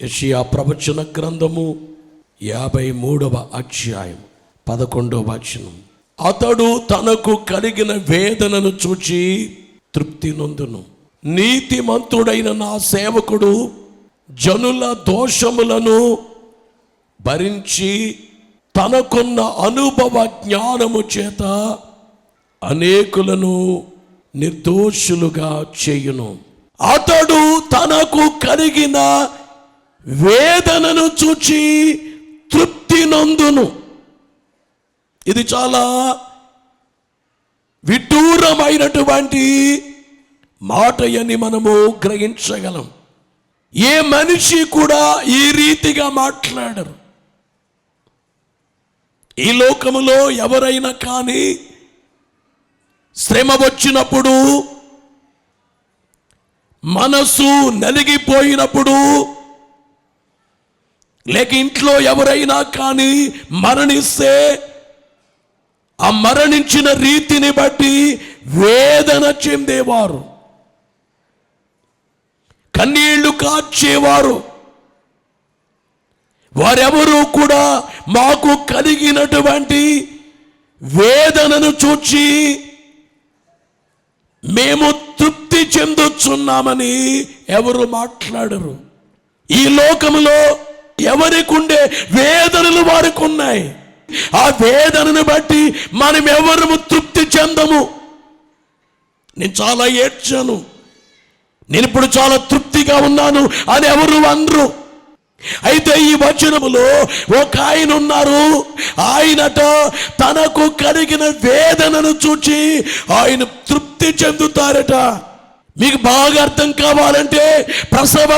యెషయా ప్రవచన గ్రంథము 53వ అధ్యాయం 11వ వచనం. అతడు తనకు కలిగిన వేదనను చూచి తృప్తి నొందును. నీతిమంతుడైన నా సేవకుడు జనుల దోషములను భరించి తనకున్న అనుభవ జ్ఞానము చేత అనేకులను నిర్దోషులుగా చేయును. అతడు తనకు కలిగిన వేదనను చూచి తృప్తి నొందును. ఇది చాలా విడ్డూరమైనటువంటి మాట అని మనము గ్రహించగలం. ఏ మనిషి కూడా ఈ రీతిగా మాట్లాడరు. ఈ లోకములో ఎవరైనా కానీ శ్రమ వచ్చినప్పుడు, మనసు నలిగిపోయినప్పుడు, లేక ఇంట్లో ఎవరైనా కానీ మరణిస్తే ఆ మరణించిన రీతిని బట్టి వేదన చెందేవారు, కన్నీళ్లు కార్చేవారు. వారెవరూ కూడా మాకు కలిగినటువంటి వేదనను చూచి మేము తృప్తి చెందుతున్నామని ఎవరు మాట్లాడరు. ఈ లోకములో ఎవరికి ఉండే వేదనలు వారికి ఉన్నాయి. ఆ వేదనను బట్టి మనం ఎవరు తృప్తి చెందము. నేను చాలా ఏడ్చాను, నేను ఇప్పుడు చాలా తృప్తిగా ఉన్నాను అని ఎవరు అనరు. అయితే ఈ వచనములో ఒక ఆయన ఉన్నారు. ఆయనట తనకు కలిగిన వేదనను చూచి ఆయన తృప్తి చెందుతారట. మీకు బాగా అర్థం కావాలంటే ప్రసవ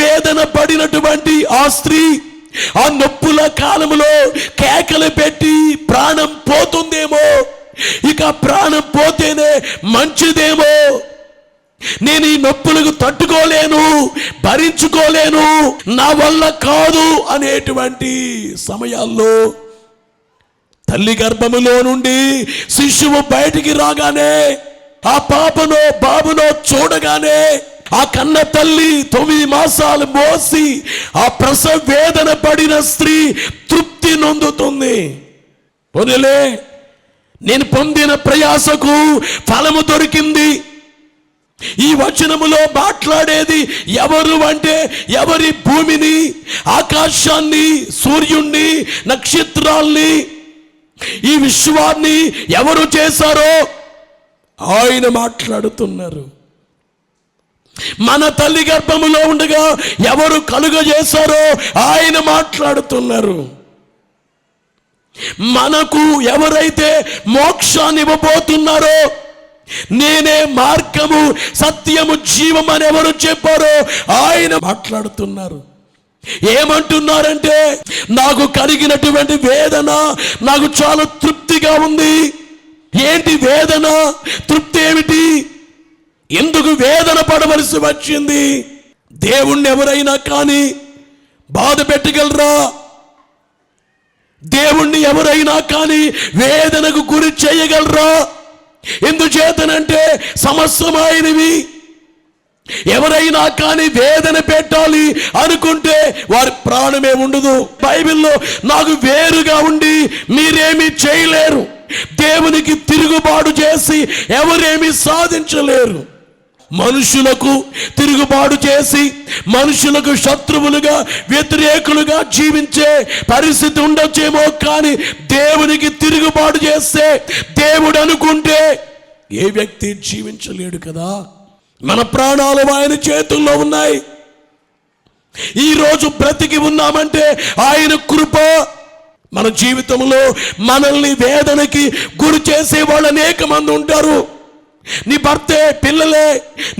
వేదన పడినటువంటి ఆ స్త్రీ ఆ నొప్పుల కాలంలో కేకలు పెట్టి ప్రాణం పోతుందేమో, ఇక ప్రాణం పోతేనే మంచిదేమో, నేను ఈ నొప్పులకు తట్టుకోలేను, భరించుకోలేను, నా వల్ల కాదు అనేటువంటి సమయాల్లో తల్లి గర్భములో నుండి శిశువు బయటికి రాగానే, ఆ పాపనో బాబునో చూడగానే ఆ కన్న తల్లి 9 మాసాలు మోసి ఆ ప్రసవ వేదన పడిన స్త్రీ తృప్తి నొందుతుంది. పోనీలే, నేను పొందిన ప్రయాసకు ఫలము దొరికింది. ఈ వచనములో మాట్లాడేది ఎవరు అంటే, ఎవరి భూమిని, ఆకాశాన్ని, సూర్యుణ్ణి, నక్షత్రాల్ని, ఈ విశ్వాన్ని ఎవరు చేశారో ఆయన మాట్లాడుతున్నారు. మన తల్లి గర్భములో ఉండగా ఎవరు కలుగజేశారో ఆయన మాట్లాడుతున్నారు. మనకు ఎవరైతే మోక్షాన్ని ఇవ్వబోతున్నారో, నేనే మార్గము, సత్యము, జీవం అని ఎవరు చెప్పారో ఆయన మాట్లాడుతున్నారు. ఏమంటున్నారంటే, నాకు కలిగినటువంటి వేదన నాకు చాలా తృప్తిగా ఉంది. ఏంటి వేదన, తృప్తి ఏమిటి? ఎందుకు వేదన పడవలసి వచ్చింది? దేవుణ్ణి ఎవరైనా కానీ బాధ పెట్టగలరా? దేవుణ్ణి ఎవరైనా కానీ వేదనకు గురి చేయగలరా? ఎందుచేతనంటే సమస్తమైనవి ఎవరైనా కానీ వేదన పెట్టాలి అనుకుంటే వారి ప్రాణమే ఉండదు. బైబిల్లో నాకు వేరుగా ఉండి మీరేమీ చేయలేరు, దేవునికి తిరుగుబాటు చేసి ఎవరేమీ సాధించలేరు. మనుషులకు తిరుగుబాటు చేసి మనుషులకు శత్రువులుగా, వ్యతిరేకులుగా జీవించే పరిస్థితి ఉండొచ్చేమో, కానీ దేవునికి తిరుగుబాటు చేస్తే, దేవుడు అనుకుంటే ఏ వ్యక్తి జీవించలేడు కదా. మన ప్రాణాలు ఆయన చేతుల్లో ఉన్నాయి. ఈరోజు బ్రతికి ఉన్నామంటే ఆయన కృప. మన జీవితంలో మనల్ని వేదనకి గురి చేసే వాళ్ళు అనేక మంది ఉంటారు. నీ భర్తే, పిల్లలే,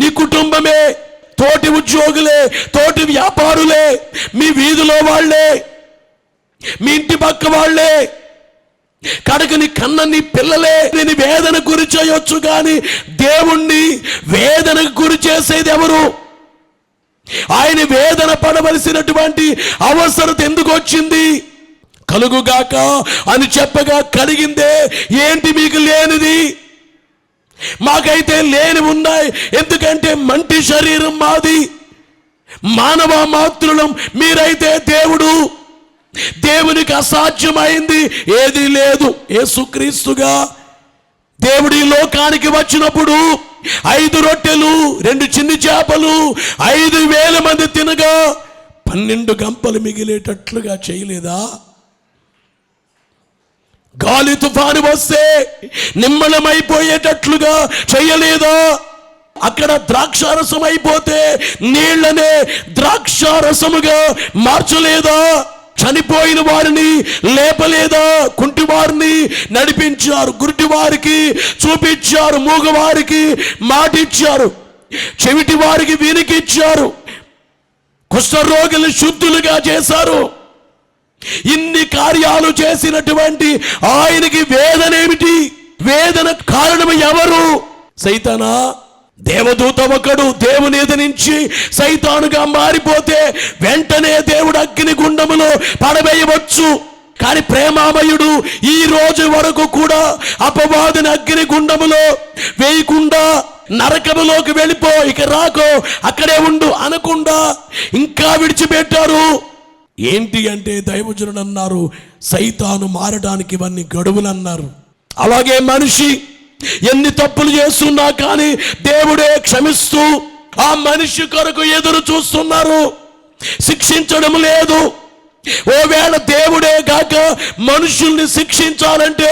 నీ కుటుంబమే, తోటి ఉద్యోగులే, తోటి వ్యాపారులే, మీ వీధిలో వాళ్ళే, మీ ఇంటి పక్క వాళ్ళే, కడకని కన్న నీ పిల్లలే. నేను వేదన గురి చేయొచ్చు, కానీ దేవుణ్ణి వేదనకు గురి చేసేది ఎవరు? ఆయన వేదన పడవలసినటువంటి అవసరత ఎందుకు వచ్చింది? కలుగుగాక అని చెప్పగా కలిగిందే. ఏంటి మీకు లేనిది? మాకైతే లేని ఉన్నాయి. ఎందుకంటే మంటి శరీరం మాది, మానవ మాత్రులం మీరైతే దేవునికి అసాధ్యమైంది ఏదీ లేదు. యేసుక్రీస్తుగా దేవుడి లోకానికి వచ్చినప్పుడు 5 రొట్టెలు 2 చిన్ని చేపలు 5,000 మంది తినగా 12 గంపలు మిగిలేటట్లుగా చేయలేదా? గాలి తుఫాను వస్తే నిమ్మళమైపోయేటట్లుగా చేయలేదా? అక్కడ ద్రాక్షారసం అయిపోతే నీళ్లనే ద్రాక్షారసముగా మార్చలేదా? చనిపోయిన వారిని లేపలేదా? కుంటి వారిని నడిపించారు, గుడ్డి వారికి చూపించారు, మూగవారికి మాటిచ్చారు, చెవిటి వారికి వినికిచ్చారు, కుష్ఠరోగులు శుద్ధులుగా చేశారు. ఇన్ని కార్యాలు చేసినటువంటి ఆయనకి వేదనేమిటి? వేదన కారణం ఎవరు? సైతానా? దేవదూత ఒకడు దేవుని ఎదురించి సైతానుగా మారిపోతే వెంటనే దేవుడు అగ్ని గుండములో పడవేయవచ్చు. కానీ ప్రేమామయుడు ఈ రోజు వరకు కూడా అపవాదిని అగ్ని గుండములో వేయకుండా నరకములోకి వెళ్ళిపో, ఇక రాకో, అక్కడే ఉండు అనకుండా ఇంకా విడిచిపెట్టారు. ఏంటి అంటే దైవజనుడు అన్నారు, సైతాను మారడానికి ఇవన్నీ గడువులు అన్నారు. అలాగే మనిషి ఎన్ని తప్పులు చేస్తున్నా కానీ దేవుడే క్షమిస్తూ ఆ మనిషి కొరకు ఎదురు చూస్తున్నారు, శిక్షించడం లేదు. ఓవేళ దేవుడే గాక మనుషుల్ని శిక్షించాలంటే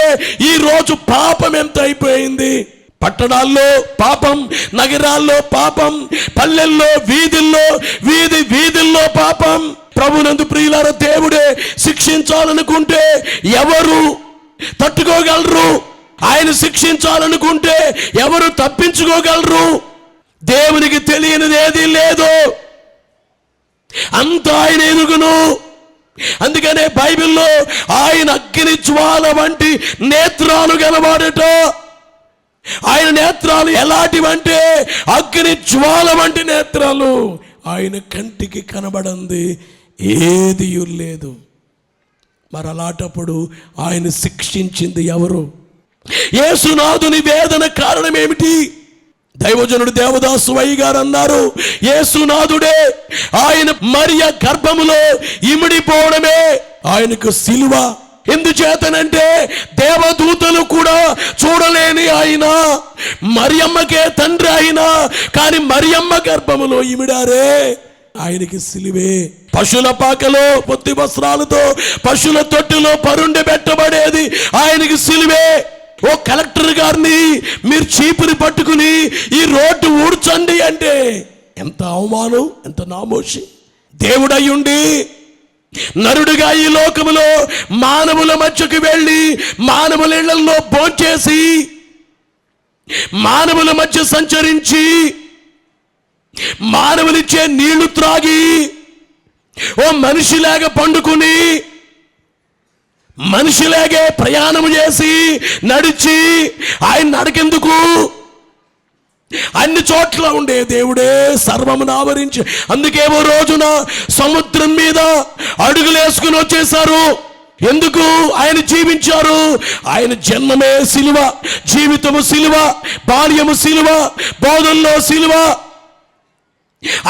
ఈ రోజు పాపం ఎంత అయిపోయింది. పట్టణాల్లో పాపం, నగరాల్లో పాపం, పల్లెల్లో వీధుల్లో పాపం. ప్రభునందు ప్రియులారా, దేవుడే శిక్షించాలనుకుంటే ఎవరు తట్టుకోగలరు? ఆయన శిక్షించాలనుకుంటే ఎవరు తప్పించుకోగలరు? దేవునికి తెలియనిది ఏదీ లేదు, అంత ఆయన ఎరుగును. అందుకనే బైబిల్లో ఆయన అగ్ని జ్వాల వంటి నేత్రాలు గలవాడట. ఆయన నేత్రాలు ఎలాంటివంటే అగ్ని జ్వాల వంటి నేత్రాలు. ఆయన కంటికి కనబడంది ఏది లేదు. మరి అలాంటప్పుడు ఆయన శిక్షించింది ఎవరు? యేసునాథుని వేదన కారణం ఏమిటి? దైవజనుడు దేవదాసు వయ్య గారు అన్నారు, యేసునాథుడే ఆయన మరియ గర్భములో ఇమిడిపోవడమే ఆయనకు సిలువ. ఎందుచేతనంటే దేవదూతలు కూడా చూడలేని ఆయన, మరియమ్మకే తండ్రి ఆయన, కానీ మరియమ్మ గర్భములో ఇమిడారే, ఆయనకి సిలువే. పశువుల పాకలో పొత్తి వస్త్రాలతో పశువుల తొట్టిలో పరుండి పెట్టబడేది ఆయనకి సిలువే. ఓ కలెక్టర్ గారిని మీరు చీపుని పట్టుకుని ఈ రోడ్డు ఊడ్చండి అంటే ఎంత అవమానం, ఎంత నామోషి. దేవుడయ్యుండి నరుడుగా ఈ లోకములో మానవుల మధ్యకు వెళ్ళి మానవుల ఇళ్లలో భోంచేసి మానవుల మధ్య సంచరించి మానవులిచ్చే నీళ్లు త్రాగి ఓ మనిషిలాగా పండుకుని మనిషిలాగే ప్రయాణం చేసి నడిచి ఆయన నడకెందుకు? అన్ని చోట్ల ఉండే దేవుడే సర్వమును ఆవరించి. అందుకేమో రోజున సముద్రం మీద అడుగులేసుకుని వచ్చేశారు. ఎందుకు? ఆయన జీవించారు. ఆయన జన్మమే సిలువ, జీవితము సిలువ, బాల్యము సిలువ, బోధనలో సిలువ.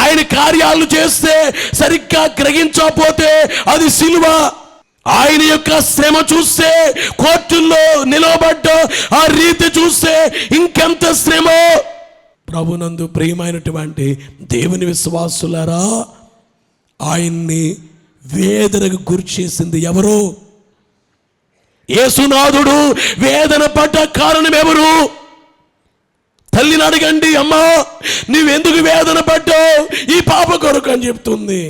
ఆయన కార్యాలు చేస్తే సరిగ్గా గ్రహించకపోతే అది సిలువ. ఆయన యొక్క శ్రమ చూస్తే, కోర్టుల్లో నిలవబడ్డ ఆ రీతి చూస్తే ఇంకెంత శ్రమ. ప్రభునందు ప్రియమైనటువంటి దేవుని విశ్వాసులారా, ఆయన్ని వేదనకు గురి చేసింది ఎవరు? యేసునాథుడు వేదన పడ్డ కారణం ఎవరు? తల్లిని అడగండి, అమ్మా నువ్వెందుకు వేదన పడ్డావు? ఈ పాప కొరకు అని చెప్తుంది.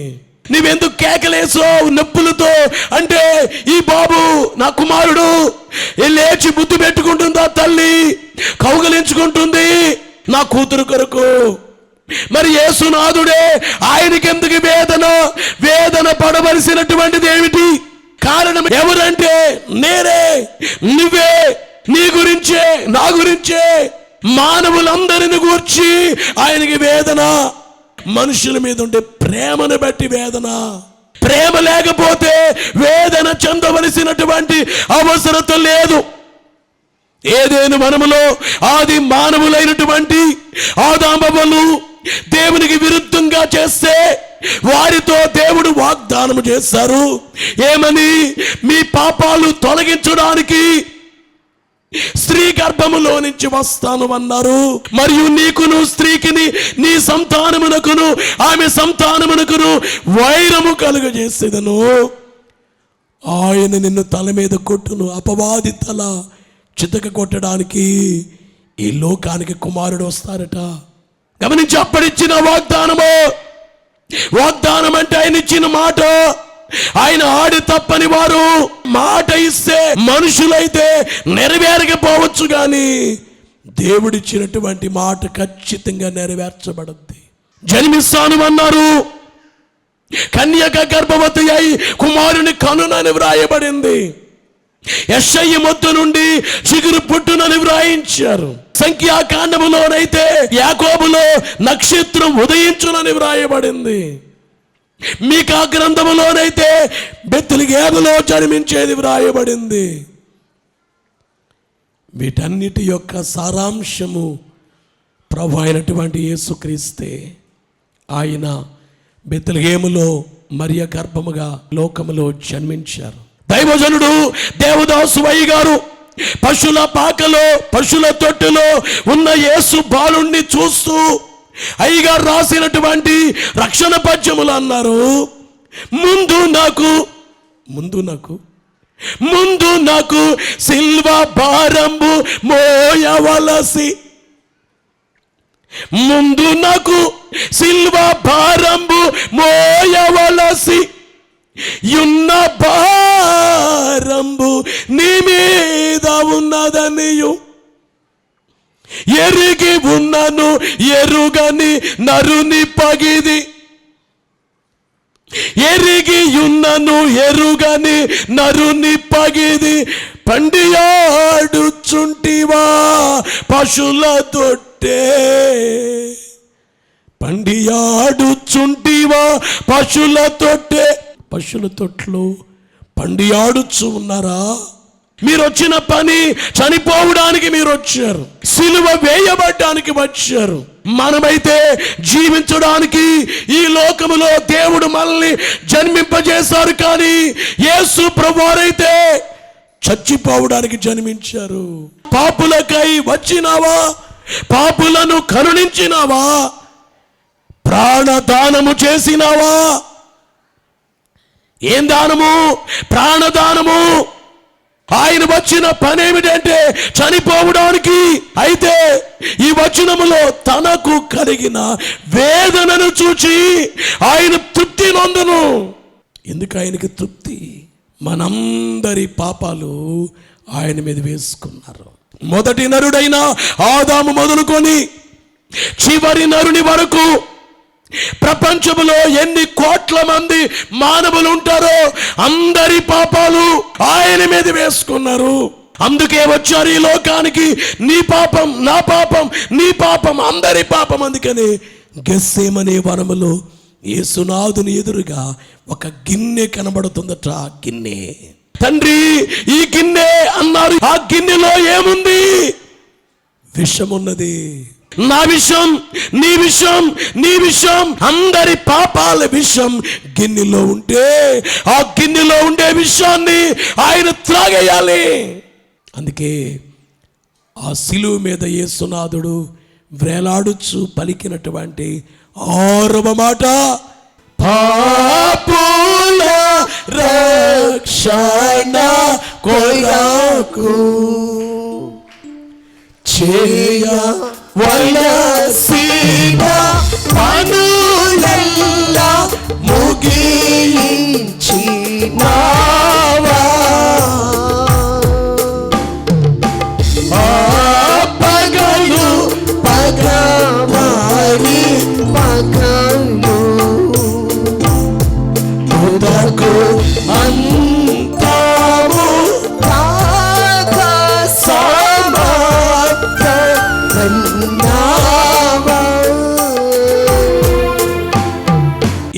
నువ్వెందుకు కేకలేసావు నొప్పులతో అంటే ఈ బాబు నా కుమారుడు లేచి బుద్ధి పెట్టుకుంటుందా తల్లి, కౌగలించుకుంటుంది నా కూతురు కొరకు. మరి యేసునాథుడే ఆయనకెందుకు వేదన పడవలసినటువంటిది ఏమిటి? కారణం ఎవరంటే నేనే, నువ్వే, నీ గురించే, నా గురించే, మానవులందరిని గూర్చి ఆయనకి వేదన. మనుషుల మీద ఉండే ప్రేమను బట్టి వేదన. ప్రేమ లేకపోతే వేదన చెందవలసినటువంటి అవసరత లేదు. ఏదేను వనములో ఆది మానవులైనటువంటి ఆదామవ్వలు దేవునికి విరుద్ధంగా చేస్తే వారితో దేవుడు వాగ్దానం చేశారు. ఏమని? మీ పాపాలు తొలగించడానికి స్త్రీ గర్భములో నుంచి వస్తాను అన్నారు. మరియు నీకును స్త్రీకిని నీ సంతానమునకును ఆమె సంతానమునకును వైరము కలుగజేసేదను. ఆయన నిన్ను తల మీద కొట్టును, అపవాది తల చితక కొట్టడానికి ఈ లోకానికి కుమారుడు వస్తారట. గమనించి, అప్పటిచ్చిన వాగ్దానం అంటే ఆయన ఇచ్చిన మాట. ఆయన ఆడి తప్పని వారు. మాట ఇస్తే మనుషులైతే నెరవేరకపోవచ్చు, కానీ దేవుడిచ్చినటువంటి మాట ఖచ్చితంగా నెరవేర్చబడద్ది. జన్మిస్తాను అన్నారు, కన్యక గర్భవతి అయి కుమారుని కనునని వ్రాయబడింది. యెషయా మొద్దు నుండి చిగురు పుట్టునని వ్రాయించారు. సంఖ్యాకాండములోనైతే యాకోబులో నక్షత్రం ఉదయించునని వ్రాయబడింది. మీకా గ్రంథములోనైతే బెత్లెహేములో జన్మించేది వ్రాయబడింది. వీటన్నిటి యొక్క సారాంశము ప్రభు అయినటువంటి యేసుక్రీస్తే. ఆయన బెత్లెహేములో మరియ గర్భముగా లోకములో జన్మించారు. దైవజనుడు దేవదాసు అయ్య గారు పశువుల పాకలో, పశువుల తొట్టులో ఉన్న యేసు బాలుణ్ణి చూస్తూ అయ్యగారు రాసినటువంటి రక్షణ పద్యములు అన్నారు, ముందు నాకు సిల్వ భారంబు మోయవలసి, ముందు నాకు సిల్వ భారంబు మోయవలసి, యున్న భారంబు నీ మీద ఉన్నదనియు ఎరిగి ఉన్నను ఎరుగని నరుని పగిది, ఎరిగి ఉన్నను ఎరుగని నరుని పగిది, పండియాడుచుంటివా పశుల తొట్టే, పండియాడుచుంటివా పశుల తొట్టే. పశువుల తొట్లు పండియాడుచు ఉన్నారా? మీరు వచ్చిన పని చనిపోవడానికి మీరు వచ్చారు, సిలువ వేయబడ్డానికి వచ్చారు. మనమైతే జీవించడానికి ఈ లోకములో దేవుడు మనల్ని జన్మింపజేశారు, కానీ యేసు ప్రభువారైతే చచ్చిపోవడానికి జన్మించారు. పాపులకై వచ్చినావా? పాపులను కరుణించినావా? ప్రాణదానము చేసినావా? ఏం దానము? ప్రాణదానము. ఆయన వచ్చిన పని ఏమిటంటే చనిపోవడానికి. అయితే ఈ వచనములో తనకు కలిగిన వేదనను చూచి ఆయన తృప్తి నొందును. ఎందుకు ఆయనకి తృప్తి? మనందరి పాపాలు ఆయన మీద వేసుకున్నారు. మొదటి నరుడైన ఆదాము మొదలుకొని చివరి నరుని వరకు ప్రపంచంలో ఎన్ని కోట్ల మంది మానవులు ఉంటారో అందరి పాపాలు ఆయన మీద వేసుకున్నారు. అందుకే వచ్చారు ఈ లోకానికి. నీ పాపం, నా పాపం, నీ పాపం, అందరి పాపం. అందుకని గెత్సేమనే వనములో యేసునాథుని ఎదురుగా ఒక గిన్నె కనబడుతుందట. గిన్నె. తండ్రి ఈ గిన్నె అన్నారు. ఆ గిన్నెలో ఏముంది? విషమున్నది. నా విషం, నీ విషం, నీ విషం, అందరి పాపాల విషం గిన్నెలో ఉంటే ఆ గిన్నెలో ఉండే విషయాన్ని ఆయన త్రాగేయాలి. అందుకే ఆ సిలువ మీద యేసునాథుడు వ్రేలాడుచు పలికినటువంటి 6వ మాట, పాపుల రక్షణ కొరకు చేయవలసిన పనులెల్లా ముగించినావా, పగలు పగమారి పగలు ఉదకు అంతము కాక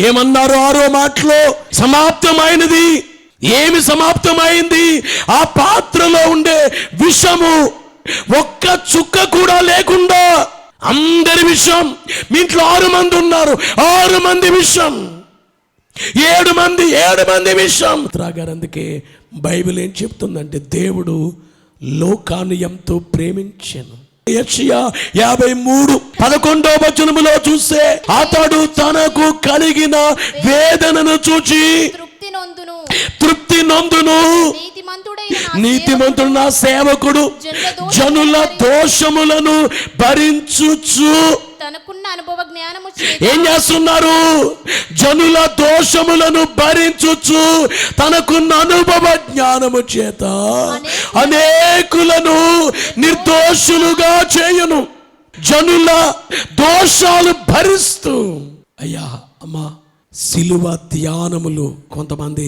ఏమన్నారు 6వ మాటలో? సమాప్తమైనది. ఏమి సమాప్తమైంది? ఆ పాత్రలో ఉండే విషము ఒక్క చుక్క కూడా లేకుండా అందరి విషయం. మీ ఇంట్లో 6 మంది ఉన్నారు, 6 మంది విషయం. 7 మంది విషయం. త్రాగారు. అందుకే బైబిల్ ఏం చెప్తుందంటే దేవుడు లోకాన్ని ఎంతో ప్రేమించెను. యెషయా 53:11 చూస్తే అతడు తనకు కలిగిన వేదనను చూచి తృప్తి నొందును. నీతిమంతుడు నా సేవకుడు జనుల దోషములను భరించుచు తనకున్న అనుభవ జ్ఞానము ఏం చేస్తున్నారు? జనుల దోషములను భరించుచు తనకున్న అనుభవ జ్ఞానము చేత అనేకులను నిర్దోషులుగా చేయును. జనుల దోషాలు భరిస్తూ. అయ్యా అమ్మా, సిలువ ధ్యానములు కొంతమంది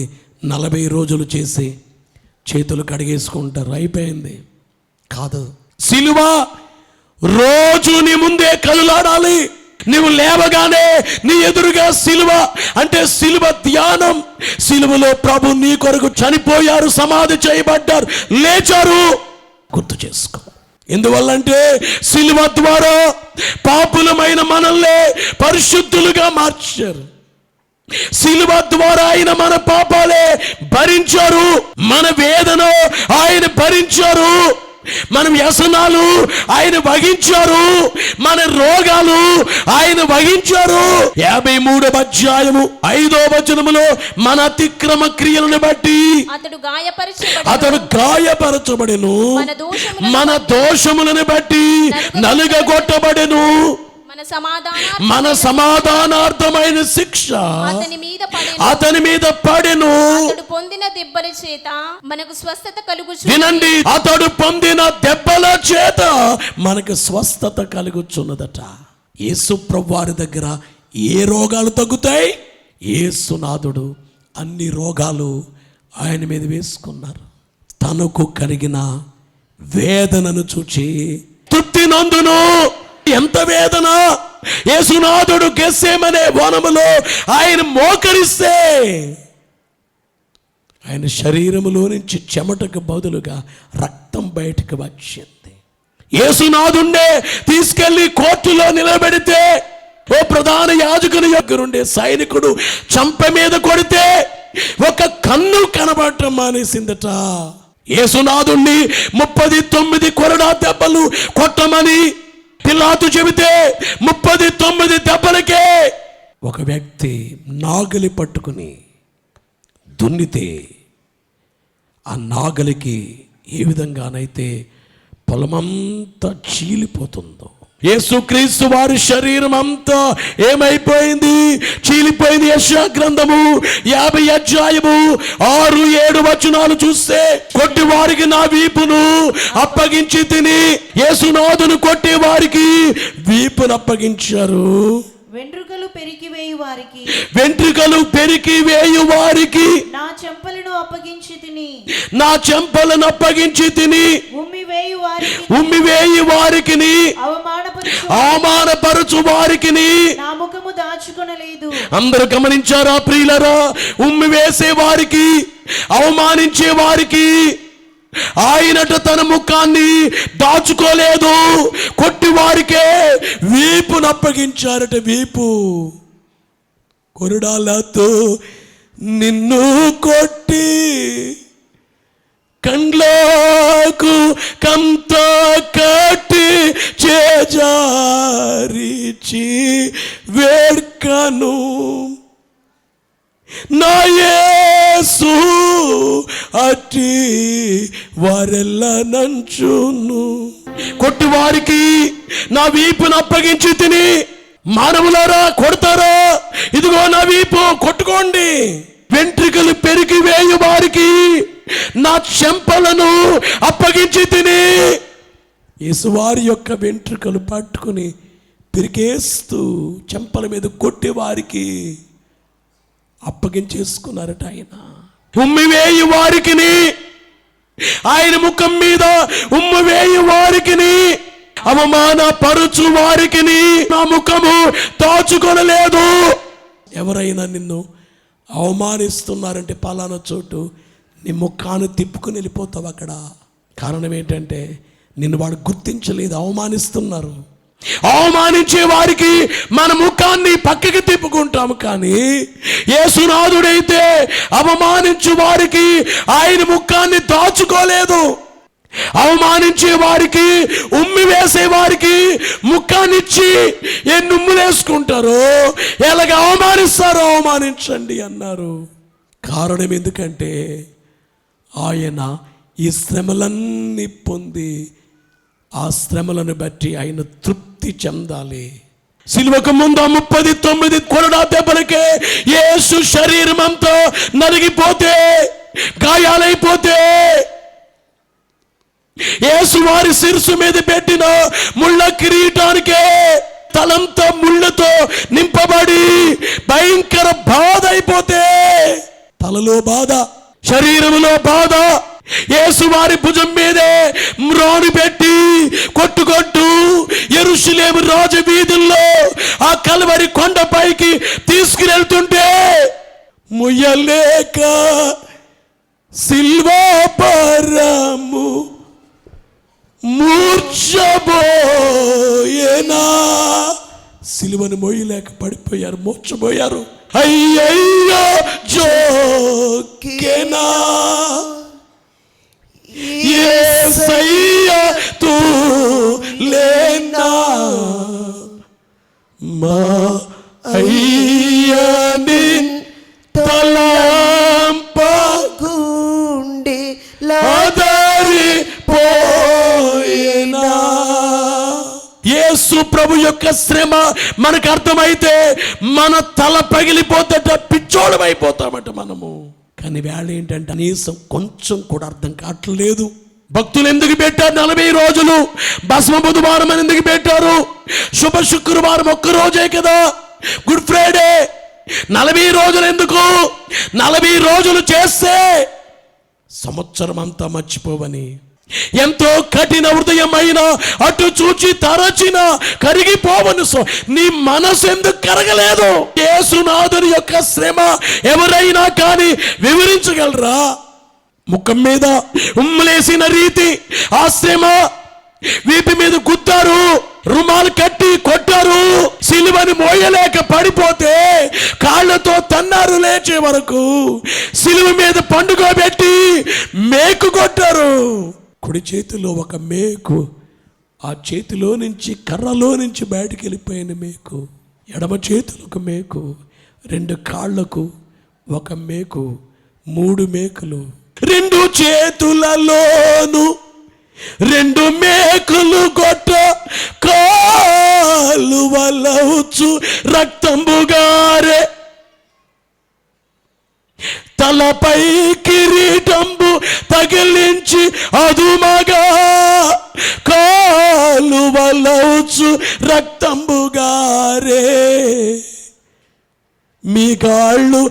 40 రోజులు చేసి చేతులు కడిగేసుకుంటారు, అయిపోయింది. కాదు, సిలువ రోజు నీ ముందే కదులాడాలి. నువ్వు లేవగానే నీ ఎదురుగా సిలువ, అంటే సిలువ ధ్యానం. సిలువలో ప్రభు నీ కొరకు చనిపోయారు, సమాధి చేయబడ్డారు, లేచారు. గుర్తు చేసుకో. ఎందువల్లంటే సిలువ ద్వారా పాపులమైన మనల్ని పరిశుద్ధులుగా మార్చారు. సిలువ ద్వారా ఆయన మన పాపాలే భరించారు, మన వేదన ఆయన భరించారు, మన వ్యసనాలు ఆయన వహించారు, మన రోగాలు ఆయన వహించారు. 53వ అధ్యాయము 5వ వచనములో మన అతిక్రమ క్రియలను బట్టి అతడు గాయపరచబడెను, మన దోషములను బట్టి నలుగగొట్టబడెను. మన సమాధానార్థమైన శిక్ష అతని మీద పడెను. పొందిన దెబ్బల చేత మనకు స్వస్థత కలుగుచు. వినండి, అతడు పొందిన దెబ్బల చేత మనకు స్వస్థత కలుగుచున్నదట. యేసు ప్రభువారి దగ్గర ఏ రోగాలు తగ్గుతాయి? యేసునాథుడు అన్ని రోగాలు ఆయన మీద వేసుకున్నారు. తనకు కలిగిన వేదనను చూచి తృప్తి నందును. ఎంత వేదన! యేసునాథుడు గెత్సేమనే వనములో ఆయన మోకరిస్తే ఆయన శరీరములో నుంచి చెమటకు బదులుగా రక్తం బయటకు వచ్చింది. యేసునాథుండే తీసుకెళ్లి కోర్టులో నిలబెడితే ఓ ప్రధాన యాజకుని దగ్గరుండే సైనికుడు చంప మీద కొడితే ఒక కన్ను కనబడటం మానేసిందట. యేసునాథుణ్ణి 39 కొరడా దెబ్బలు కొట్టమని పిలాతు చెబితే 39 దెబ్బలకే ఒక వ్యక్తి నాగలి పట్టుకుని దున్నితే ఆ నాగలికి ఏ విధంగానైతే పొలమంతా చీలిపోతుందో, యేసుక్రీస్తు వారి శరీరం అంతా ఏమైపోయింది? చీలిపోయింది. యెషయా గ్రంథము 50 అధ్యాయము 6-7 వచనాలు చూస్తే, కొట్టి వారికి నా వీపును అప్పగించి తిని. యేసునాథును కొట్టే వారికి వీపును అప్పగించారు. వెంట్రుకలు పెరికి వేయు వారికి నా చెంపలను అప్పగించి తిని ఉమ్మి వేయు వారికి అవమానపరచు వారికి నా ముఖము దాచుకొనలేదు. అందరూ గమనించారా ప్రియులరా? ఉమ్మి వేసే వారికి, అవమానించే వారికి ఆయనట తన ముఖాన్ని దాచుకోలేదు. కొట్టి వారికే వీపును అప్పగించారట. వీపు కొరడాలతో నిన్ను కొట్టి కండ్లకు కంత కట్టి చేజారిచి వేడ్కను నా యేసు అట్టి వారెల్ల నంచును. కొట్టి వారికి నా వీపును అప్పగించి తిని. మానవులారా, కొడతారా? ఇదిగో నా వీపు, కొట్టుకోండి. వెంట్రుకలు పెరిగి వేయు వారికి నా చెంపలను అప్పగించి తిని. యేసువారి యొక్క వెంట్రుకలు పట్టుకుని పిరికేస్తూ చెంపల మీద కొట్టి వారికి అప్పగించేసుకున్నారట. ఆయన ఉమ్మి వేయి వారికి, ఆయన ముఖం మీద ఉమ్మి వేయి వారికి, అవమానపరుచు వారికి నా ముఖము దాచుకొనలేదు. ఎవరైనా నిన్ను అవమానిస్తున్నారంటే పలానా చోటు నీ ముఖాన్ని తిప్పుకుని వెళ్ళిపోతావు అక్కడ. కారణం ఏంటంటే నిన్ను వాడు గుర్తించలేదు, అవమానిస్తున్నారు. అవమానించే వారికి మన ముఖాన్ని పక్కకి తిప్పుకుంటాము, కానీ యేసునాథుడైతే అవమానించే వారికి ఆయన ముఖాన్ని దాచుకోలేదు. అవమానించే వారికి, ఉమ్మి వేసే వారికి ముఖాన్నిచ్చి ఎన్ని ఉమ్ములేసుకుంటారో ఎలాగ అవమానిస్తారో అవమానించండి అన్నారు. కారణం ఎందుకంటే ఆయన ఈ శ్రమలన్నీ పొంది ఆ శ్రమలను బట్టి ఆయన తృప్తి చెందాలి. సిలువకు ముందు 39 కొరడా దెబ్బలకే యేసు శరీరం అంతా నలిగిపోతే, గాయాలైపోతే, యేసు వారి శిరస్సు మీద పెట్టిన ముళ్ళ కిరీటానికే తలంతా ముళ్ళతో నింపబడి భయంకర బాధ అయిపోతే, తలలో బాధ, శరీరంలో బాధ, యేసు వారి భుజం మీదే మ్రాను పెట్టి కొట్టుకొట్టు యెరూషలేము రాజవీధుల్లో ఆ కల్వరి కొండపైకి తీసుకువెళ్తుంటే ముయ్యలేక సిల్వా పరము మూర్ఛబోయేనా, సిలువను మోయలేక పడిపోయారు, మూర్ఛబోయారు. అయ్యయ్యో జోకేనా యేసయ్యా తూ లేనా మా అయ్యని తలంపగుండి లాదరి పోయేనా. యేసు ప్రభు యొక్క శ్రమ మనకు అర్థమైతే మన తల పగిలిపోతేట పిచ్చోళం అయిపోతామట మనము. కానీ వేళ ఏంటంటే కనీసం కొంచెం కూడా అర్థం కావట్లేదు. భక్తులు ఎందుకు పెట్టారు 40 రోజులు? భస్మ బుధవారం అని ఎందుకు పెట్టారు? శుభ శుక్రవారం ఒక్క రోజే కదా, గుడ్ ఫ్రైడే. 40 రోజులు ఎందుకు? 40 రోజులు చేస్తే సంవత్సరం అంతా మర్చిపోవని. ఎంతో కఠిన హృదయమైన అటు చూచి తరచిన కరిగిపోవను. నీ మనసు ఎందుకు కరగలేదు? యేసునాథుని యొక్క శ్రమ ఎవరైనా కానీ వివరించగలరా? ముఖం మీద ఉమ్మలేసిన రీతి ఆ శ్రమ, వీపి మీద గుద్దారు, రుమాలు కట్టి కొట్టారు, సిలువని మోయలేక పడిపోతే కాళ్ళతో తన్నారు లేచే వరకు, సిలువ మీద పండుగోబెట్టి మేకు కొట్టారు. కుడి చేతిలో ఒక మేకు, ఆ చేతిలో నుంచి కర్రలో నుంచి బయటికి వెళ్ళిపోయిన మేకు, ఎడమ చేతులు ఒక మేకు, 2 కాళ్లకు ఒక మేకు, 3 మేకులు, 2 చేతులలోను 2 మేకులు కొట్ట కాలువలవుచు రక్తంబుగారే, తలపై కిరీటంబు తగిలించి అదుమగా కాలువలవుచు రక్తంబుగారే. మేఘాళ్ళు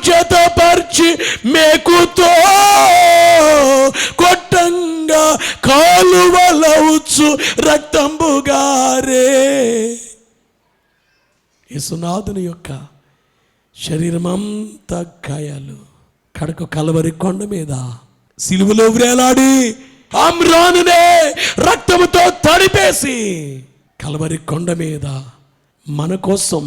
జతపర్చి మేకుతో కొట్టంగా కాలువలవుచు రక్తంబుగారే. యేసునాథుని యొక్క శరీరమంతా గాయాలు. కడకు కలవరి కొండ మీద సిలువలో వ్రేలాడి అమ్రానునే రక్తముతో తడిపేసి కలవరి కొండ మీద మన కోసం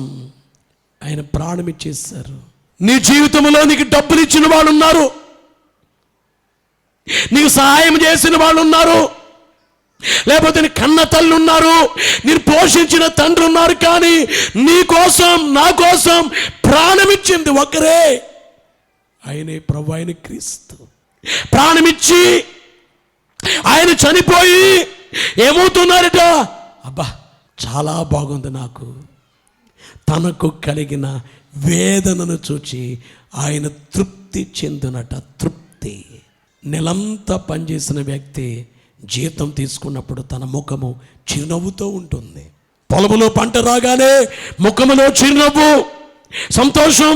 ఆయన ప్రాణం ఇచ్చేశారు. నీ జీవితంలో నీకు డబ్బులు ఇచ్చిన వాళ్ళు ఉన్నారు, నీకు సహాయం చేసిన వాళ్ళు ఉన్నారు, లేకపోతే నీ కన్న తల్లి ఉన్నారు, నేను పోషించిన తండ్రి ఉన్నారు. కానీ నీ కోసం నా కోసం ప్రాణమిచ్చింది ఒకరే, ఆయనే ప్రభు, ఆయన క్రీస్తు. ప్రాణమిచ్చి ఆయన చనిపోయి ఏమవుతున్నారట? అబ్బా చాలా బాగుంది నాకు. తనకు కలిగిన వేదనను చూచి ఆయన తృప్తి చెందునట. తృప్తి. నెలంతా పనిచేసిన వ్యక్తి జీతం తీసుకున్నప్పుడు తన ముఖము చిరునవ్వుతో ఉంటుంది. పొలములో పంట రాగానే ముఖములో చిరునవ్వు, సంతోషం.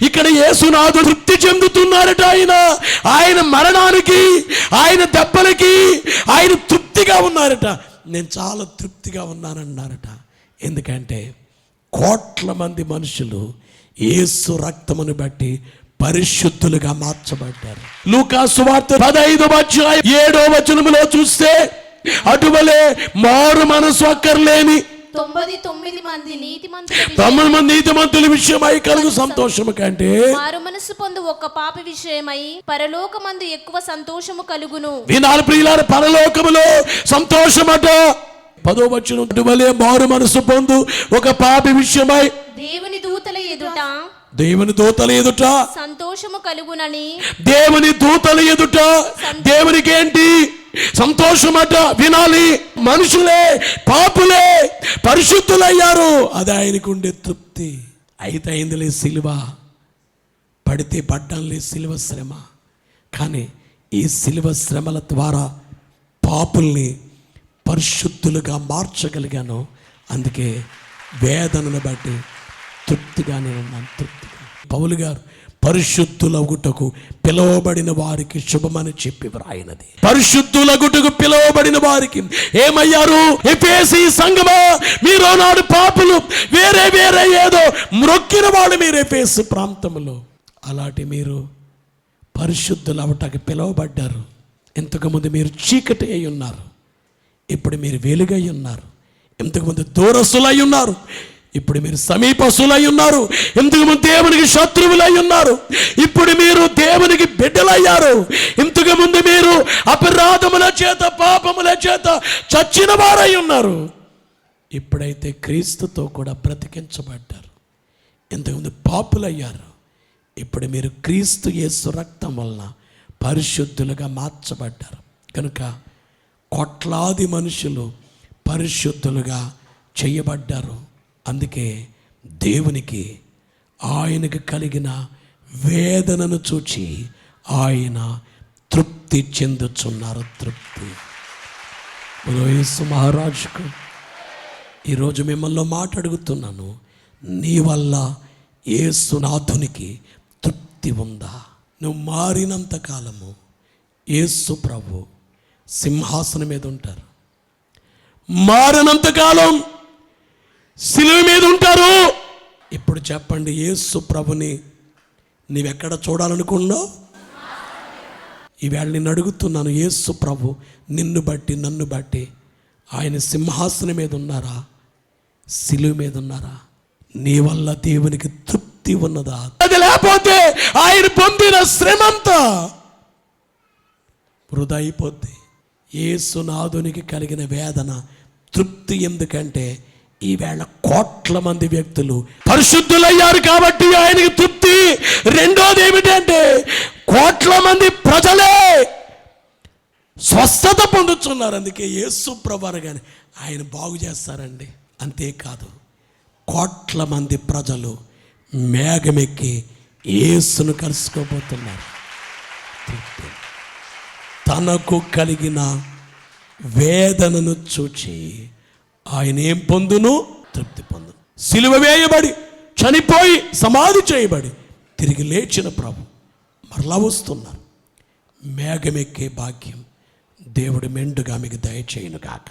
ఇక్కడ యేసునాథుడు తృప్తి చెందుతున్నారట. ఆయన మరణానికి, ఆయన దెబ్బలకి ఆయన తృప్తిగా ఉన్నారట. నేను చాలా తృప్తిగా ఉన్నానన్నారట. ఎందుకంటే కోట్ల మంది మనుషులు యేసు రక్తమును బట్టి పరిశుద్ధులుగా మార్చబడ్డారు. లూకా సువార్త 15వ అధ్యాయం 7వ వచనములో చూస్తే అటువలే మారు మనసు అక్కర్లేని 99 మంది నీతిమంతుల 9 మంది నీతిమంతుల విషయమై కలుగు సంతోషము కంటే మారు మనసు పొందు ఒక పాపి విషయమై పరలోకమందు ఎక్కువ సంతోషము కలుగును. వినాలి ప్రియులార, పరలోకములో సంతోషమట. 10వ వచనం, అటువలే మారు మనసు పొందు ఒక పాపి విషయమై దేవుని దూతల ఎదుట దేవుని దూతల ఎదుట సంతోషము కలుగునని. దేవుని దూతల ఎదుట దేవునికి ఏంటి సంతోషమట. వినాలి, మనుషులే పాపులే పరిశుద్ధులయ్యారు, అది ఆయనకు ఉండే తృప్తి. అయితే అయిందిలే సిలువ, పడితే పడ్డంలే సిలువ శ్రమ. కానీ ఈ సిలువ శ్రమల ద్వారా పాపుల్ని పరిశుద్ధులుగా మార్చగలిగాను. అందుకే వేదనను బట్టి తృప్తిగా నేను ఉన్నాను. తృప్తిగా పౌలు గారు పరిశుద్ధులగుటకు పిలువబడిన వారికి శుభమని చెప్పి వ్రాయినది. పరిశుద్ధులగుటకు పిలువబడిన వారికి ఏమయ్యారు? ఎఫెసీ సంఘమా, మీరు నాడు పాపులు, వేరే వేరే ఏదో మ్రొక్కిన వాడు మీరు ఎఫెసు ప్రాంతంలో. అలాంటి మీరు పరిశుద్ధులు అవటానికి పిలువబడ్డారు. ఇంతకుముందు మీరు చీకటి అయి ఉన్నారు, ఇప్పుడు మీరు వెలుగై ఉన్నారు. ఇంతకుముందు దూరస్తులై ఉన్నారు, ఇప్పుడు మీరు సమీపస్తులై ఉన్నారు. ఇంతకుముందు దేవునికి శత్రువులై ఉన్నారు, ఇప్పుడు మీరు దేవునికి బిడ్డలయ్యారు. ఇంతకుముందు మీరు అపరాధముల చేత పాపముల చేత చచ్చిన వారై ఉన్నారు, ఇప్పుడైతే క్రీస్తుతో కూడా బ్రతికించబడ్డారు. ఇంతకుముందు పాపులయ్యారు, ఇప్పుడు మీరు క్రీస్తు యేసు రక్తం వలన పరిశుద్ధులుగా మార్చబడ్డారు. కనుక కోట్లాది మనుషులు పరిశుద్ధులుగా చేయబడ్డారు. అందుకే దేవునికి ఆయనకు కలిగిన వేదనను చూచి ఆయన తృప్తి చెందుచున్నారు. తృప్తి. యేసు మహారాజుకు ఈరోజు మిమ్మల్ని మాట్లాడుతున్నాను, నీ వల్ల యేసునాథునికి తృప్తి ఉందా? నువ్వు మారినంత కాలము యేసు ప్రభు సింహాసనం మీద ఉంటారు, మారినంత కాలం శిలువ మీద ఉంటారు. ఇప్పుడు చెప్పండి, యేసు ప్రభుని నీవెక్కడ చూడాలనుకున్నావు? ఈవేళ నేను అడుగుతున్నాను, యేసు ప్రభు నిన్ను బట్టి నన్ను బట్టి ఆయన సింహాసనం మీద ఉన్నారా, శిలువ మీద ఉన్నారా? నీ వల్ల దేవునికి తృప్తి ఉన్నదా? అది లేకపోతే ఆయన పొందిన శ్రమంతా వృధా అయిపోద్ది. యేసునాథునికి కలిగిన వేదన తృప్తి. ఎందుకంటే ఈవేళ కోట్ల మంది వ్యక్తులు పరిశుద్ధులయ్యారు కాబట్టి ఆయనకి తృప్తి. రెండోది ఏమిటంటే కోట్ల మంది ప్రజలే స్వస్థత పొందుతున్నారు. అందుకే యేసు ప్రభు అనగానే ఆయన బాగు చేస్తారండి. అంతేకాదు, కోట్ల మంది ప్రజలు మేఘమెక్కి యేసును కలుసుకోబోతున్నారు. తనకు కలిగిన వేదనను చూచి ఆయన ఏం పొందును? తృప్తి పొందును. సిలువ వేయబడి చనిపోయి సమాధి చేయబడి తిరిగి లేచిన ప్రభు మరలా వస్తున్నారు. మేఘమెక్కే భాగ్యం దేవుడు మెండుగా మీకు దయచేయును గాక.